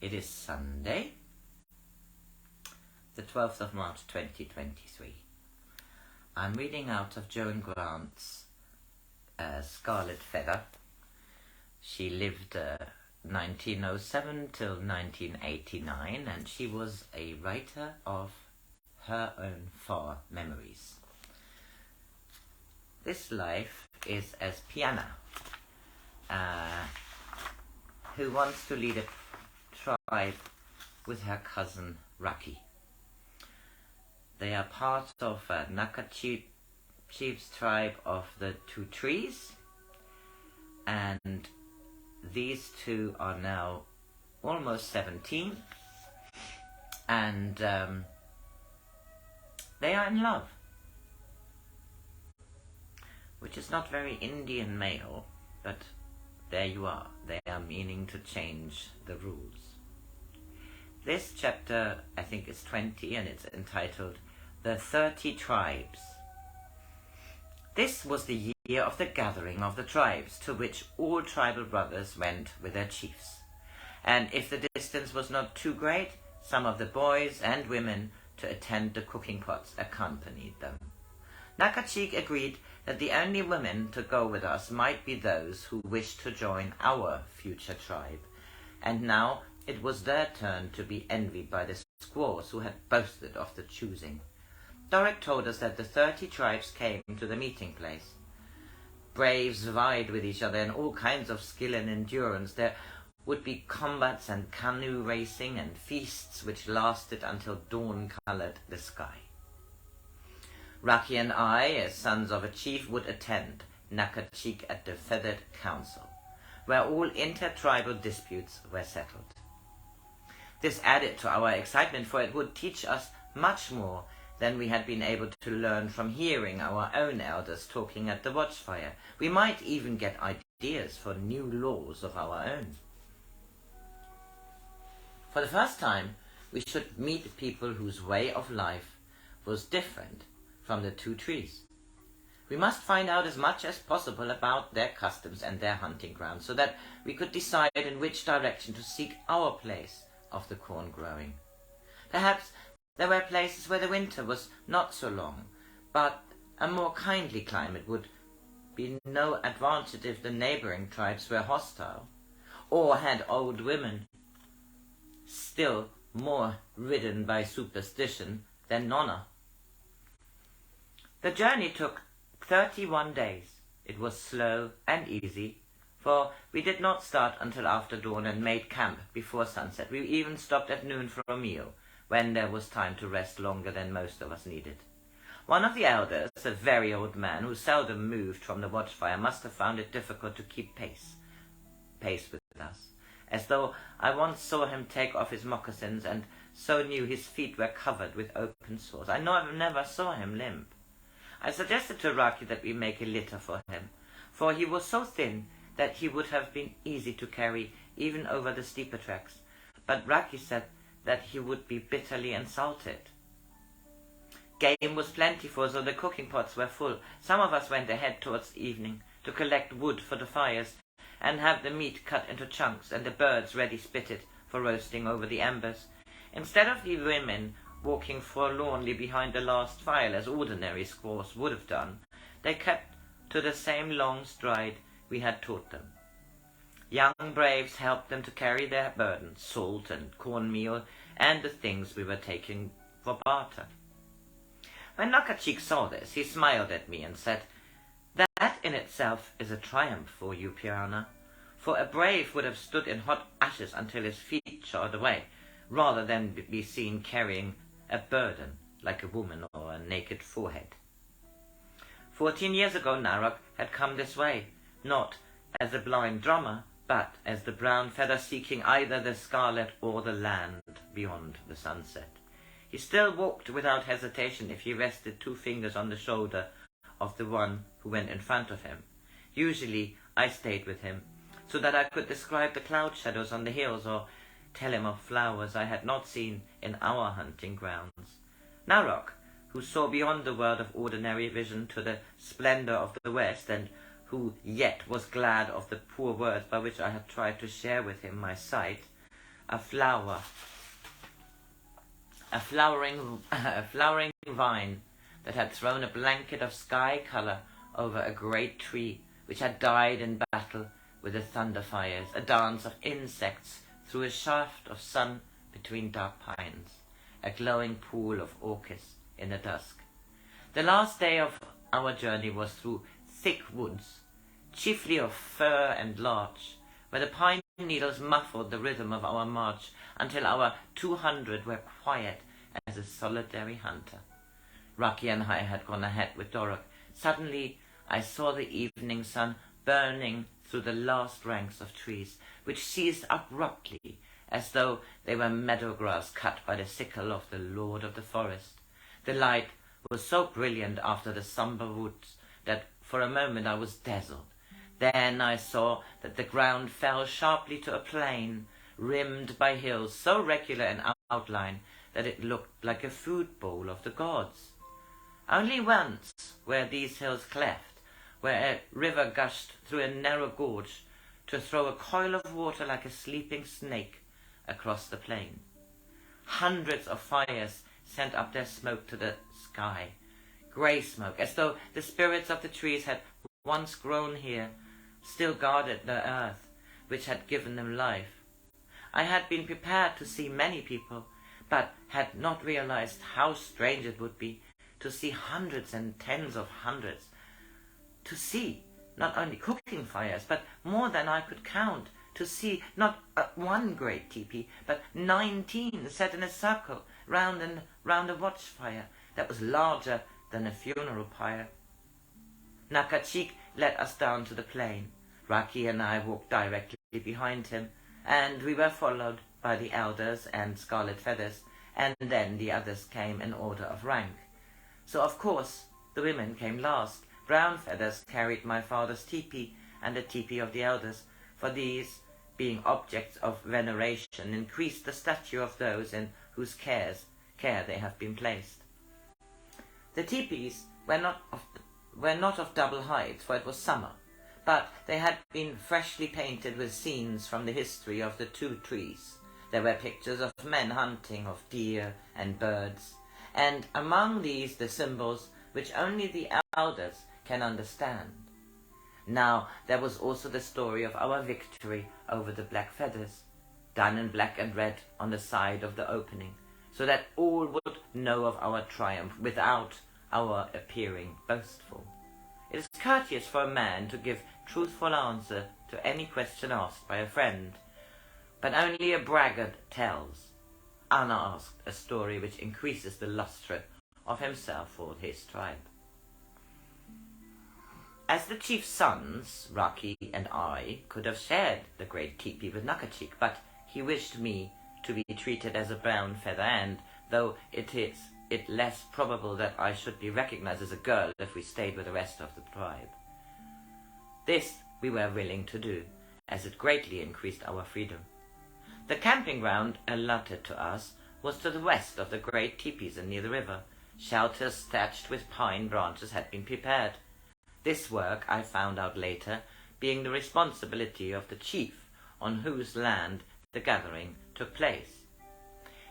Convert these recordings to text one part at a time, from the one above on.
It is Sunday, the 12th of March 2023. I'm reading out of Joan Grant's Scarlet. She lived 1907 till 1989, and she was a writer of her own far memories. This life is as Piyannah, who wants to lead a tribe with her cousin Raki. They are part of Naka chief's tribe of the two trees, and these two are now almost 17, and they are in love, which is not very Indian male, but there you are. They are meaning to change the rules. This chapter, I think, is 20, and it's entitled The 30 Tribes. This was the year of the gathering of the tribes, to which all tribal brothers went with their chiefs. And if the distance was not too great, some of the boys and women to attend the cooking pots accompanied them. Nakachik agreed that the only women to go with us might be those who wished to join our future tribe, and now it was their turn to be envied by the squaws who had boasted of the choosing. Dorrit told us that the 30 tribes came to the meeting place. Braves vied with each other in all kinds of skill and endurance. There would be combats and canoe racing and feasts which lasted until dawn colored the sky. Raki and I, as sons of a chief, would attend Nakachik at the Feathered Council, where all intertribal disputes were settled. This added to our excitement, for it would teach us much more than we had been able to learn from hearing our own elders talking at the watchfire. We might even get ideas for new laws of our own. For the first time, we should meet people whose way of life was different from the two trees. We must find out as much as possible about their customs and their hunting grounds, so that we could decide in which direction to seek our place of the corn growing. Perhaps there were places where the winter was not so long, but a more kindly climate would be no advantage if the neighboring tribes were hostile, or had old women, still more ridden by superstition than Nonna. The journey took 31 days. It was slow and easy, for we did not start until after dawn and made camp before sunset. We even stopped at noon for a meal, when there was time to rest longer than most of us needed. One of the elders, a very old man who seldom moved from the watchfire, must have found it difficult to keep pace with us, as though I once saw him take off his moccasins and so knew his feet were covered with open sores. I never saw him limp. I suggested to Raki that we make a litter for him, for he was so thin that he would have been easy to carry even over the steeper tracks, but Raki said that he would be bitterly insulted. Game was plentiful, so the cooking pots were full. Some of us went ahead towards evening to collect wood for the fires and have the meat cut into chunks and the birds ready spitted for roasting over the embers. Instead of the women walking forlornly behind the last fire as ordinary squaws would have done, they kept to the same long stride we had taught them. Young braves helped them to carry their burdens, salt and cornmeal, and the things we were taking for barter. When Nakachik saw this, he smiled at me and said, "That in itself is a triumph for you, Piyannah, for a brave would have stood in hot ashes until his feet charred away, rather than be seen carrying a burden like a woman or a naked forehead." 14 years ago, Narok had come this way, not as a blind drummer, but as the brown feather seeking either the scarlet or the land beyond the sunset. He still walked without hesitation if he rested 2 fingers on the shoulder of the one who went in front of him. Usually I stayed with him, so that I could describe the cloud shadows on the hills or tell him of flowers I had not seen in our hunting grounds. Narok, who saw beyond the world of ordinary vision to the splendor of the West, and who yet was glad of the poor words by which I had tried to share with him my sight, a flowering vine that had thrown a blanket of sky color over a great tree which had died in battle with the thunder fires, a dance of insects through a shaft of sun between dark pines, a glowing pool of orchis in the dusk. The last day of our journey was through thick woods, chiefly of fir and larch, where the pine needles muffled the rhythm of our march until our 200 were quiet as a solitary hunter. Raki and I had gone ahead with Dorok. Suddenly I saw the evening sun burning through the last ranks of trees, which ceased abruptly, as though they were meadow grass cut by the sickle of the Lord of the Forest. The light was so brilliant after the sombre woods that for a moment I was dazzled. Then I saw that the ground fell sharply to a plain, rimmed by hills so regular in outline that it looked like a food bowl of the gods. Only once were these hills cleft, where a river gushed through a narrow gorge to throw a coil of water like a sleeping snake across the plain. Hundreds of fires sent up their smoke to the sky, grey smoke, as though the spirits of the trees had once grown here, still guarded the earth which had given them life. I had been prepared to see many people, but had not realized how strange it would be to see hundreds and tens of hundreds, to see not only cooking fires, but more than I could count, to see not one great teepee, but 19 set in a circle round a watchfire that was larger than a funeral pyre. Nakachik led us down to the plain. Raki and I walked directly behind him, and we were followed by the elders and Scarlet Feathers, and then the others came in order of rank. So of course the women came last. Brown Feathers carried my father's teepee and the teepee of the elders, for these, being objects of veneration, increased the stature of those in whose care they have been placed. The teepees were not of double height, for it was summer, but they had been freshly painted with scenes from the history of the two trees. There were pictures of men hunting, of deer and birds, and among these the symbols which only the elders can understand. Now there was also the story of our victory over the black feathers, done in black and red on the side of the opening, so that all would know of our triumph without our appearing boastful. It is courteous for a man to give truthful answer to any question asked by a friend, but only a braggart tells, unasked, a story which increases the lustre of himself or his tribe. As the chief's sons, Raki and I, could have shared the great teepee with Nakachik, but he wished me to be treated as a brown feather, and though it is less probable that I should be recognized as a girl if we stayed with the rest of the tribe. This we were willing to do, as it greatly increased our freedom. The camping ground allotted to us was to the west of the great teepees and near the river. Shelters thatched with pine branches had been prepared. This work, I found out later, being the responsibility of the chief on whose land the gathering took place.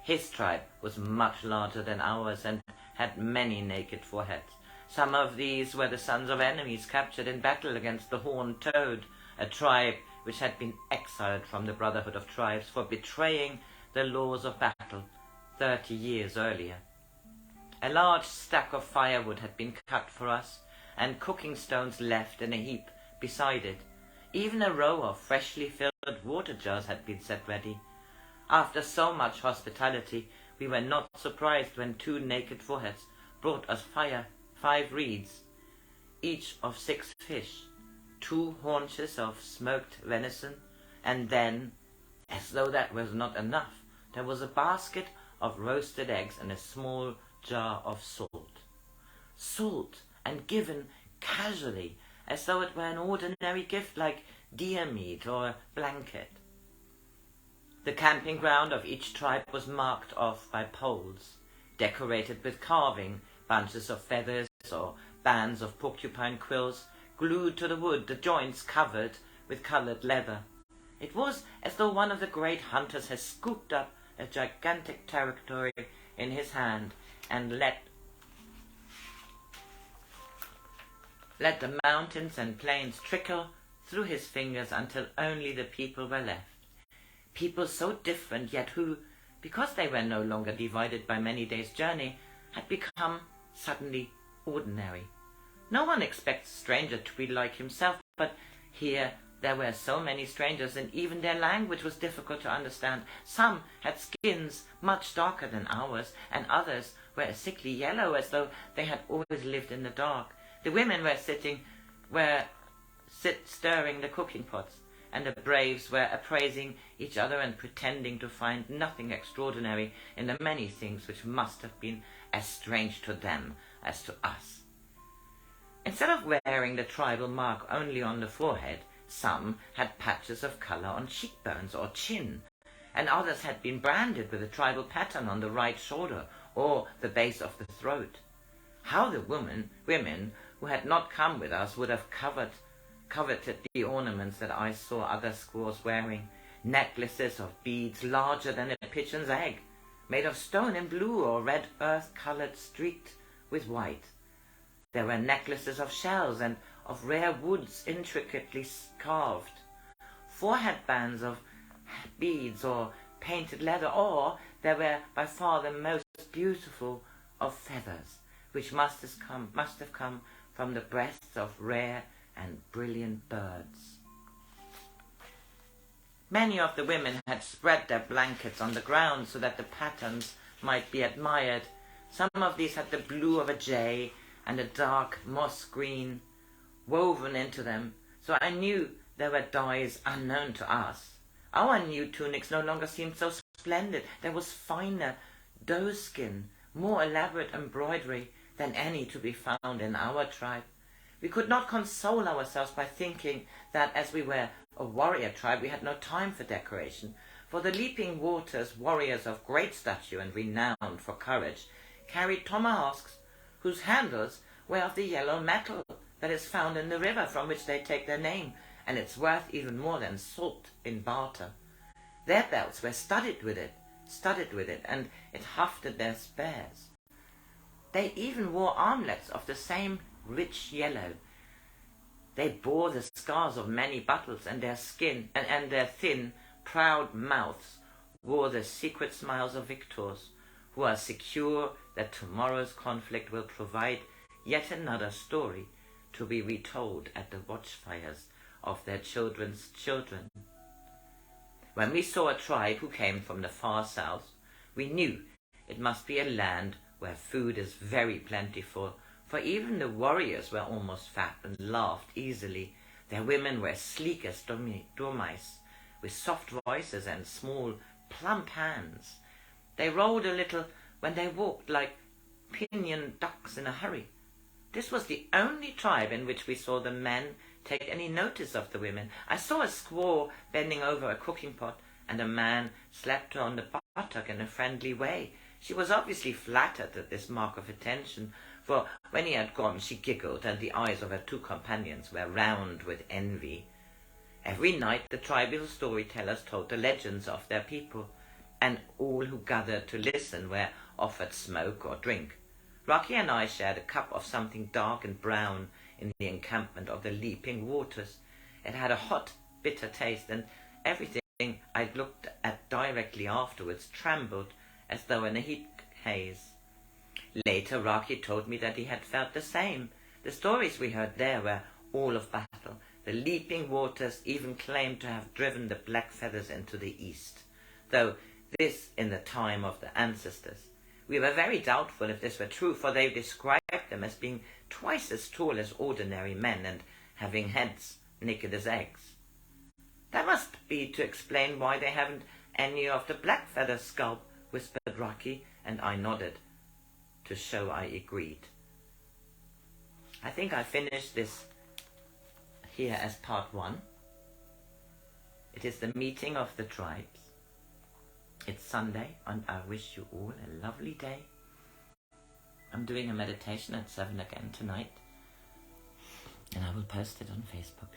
His tribe was much larger than ours and had many naked foreheads. Some of these were the sons of enemies captured in battle against the Horned Toad, a tribe which had been exiled from the Brotherhood of Tribes for betraying the laws of battle 30 years earlier. A large stack of firewood had been cut for us, and cooking stones left in a heap beside it. Even a row of freshly filled water jars had been set ready. After so much hospitality, we were not surprised when 2 naked foreheads brought us 5 reeds, each of 6 fish, 2 haunches of smoked venison, and then, as though that was not enough, there was a basket of roasted eggs and a small jar of salt. Salt, and given casually, as though it were an ordinary gift like deer meat or a blanket. The camping ground of each tribe was marked off by poles, decorated with carving, bunches of feathers or bands of porcupine quills, glued to the wood, the joints covered with colored leather. It was as though one of the great hunters had scooped up a gigantic territory in his hand and let the mountains and plains trickle through his fingers until only the people were left. People so different, yet who, because they were no longer divided by many days' journey, had become suddenly ordinary. No one expects a stranger to be like himself, but here there were so many strangers, and even their language was difficult to understand. Some had skins much darker than ours, and others were a sickly yellow, as though they had always lived in the dark. The women were stirring the cooking pots, and the braves were appraising each other and pretending to find nothing extraordinary in the many things which must have been as strange to them as to us. Instead of wearing the tribal mark only on the forehead, some had patches of color on cheekbones or chin, and others had been branded with a tribal pattern on the right shoulder or the base of the throat. How the women who had not come with us would have coveted the ornaments that I saw other squaws wearing, necklaces of beads larger than a pigeon's egg, made of stone in blue or red earth-colored streaked with white. There were necklaces of shells and of rare woods intricately carved, forehead bands of beads or painted leather, or there were by far the most beautiful of feathers, which must have come from the breasts of rare and brilliant birds. Many of the women had spread their blankets on the ground so that the patterns might be admired. Some of these had the blue of a jay and a dark moss green woven into them, so I knew there were dyes unknown to us. Our new tunics no longer seemed so splendid. There was finer doeskin, more elaborate embroidery than any to be found in our tribe. We could not console ourselves by thinking that as we were a warrior tribe we had no time for decoration, for the leaping waters, warriors of great stature and renowned for courage, carried tomahawks whose handles were of the yellow metal that is found in the river from which they take their name, and it's worth even more than salt in barter. Their belts were studded with it, and it hafted their spears. They even wore armlets of the same rich yellow. They bore the scars of many battles, and their skin and their thin, proud mouths wore the secret smiles of victors, who are secure that tomorrow's conflict will provide yet another story to be retold at the watchfires of their children's children. When we saw a tribe who came from the far south, we knew it must be a land where food is very plentiful, for even the warriors were almost fat and laughed easily. Their women were sleek as dormice, with soft voices and small, plump hands. They rolled a little when they walked, like pinioned ducks in a hurry. This was the only tribe in which we saw the men take any notice of the women. I saw a squaw bending over a cooking pot, and a man slapped her on the buttock in a friendly way. She was obviously flattered at this mark of attention, for when he had gone she giggled, and the eyes of her two companions were round with envy. Every night the tribal storytellers told the legends of their people, and all who gathered to listen were offered smoke or drink. Raki and I shared a cup of something dark and brown in the encampment of the leaping waters. It had a hot, bitter taste, and everything I looked at directly afterwards trembled as though in a heat haze. Later Raki told me that he had felt the same. The stories we heard there were all of battle. The leaping waters even claimed to have driven the black feathers into the east, though this in the time of the ancestors. We were very doubtful if this were true, for they described them as being twice as tall as ordinary men and having heads naked as eggs. That must be to explain why they haven't any of the black feather scalp, whispered Raki, and I nodded to show I agreed. I think I finished this here as part 1. It is the meeting of the tribes. It's Sunday, and I wish you all a lovely day. I'm doing a meditation at 7 again tonight, and I will post it on Facebook.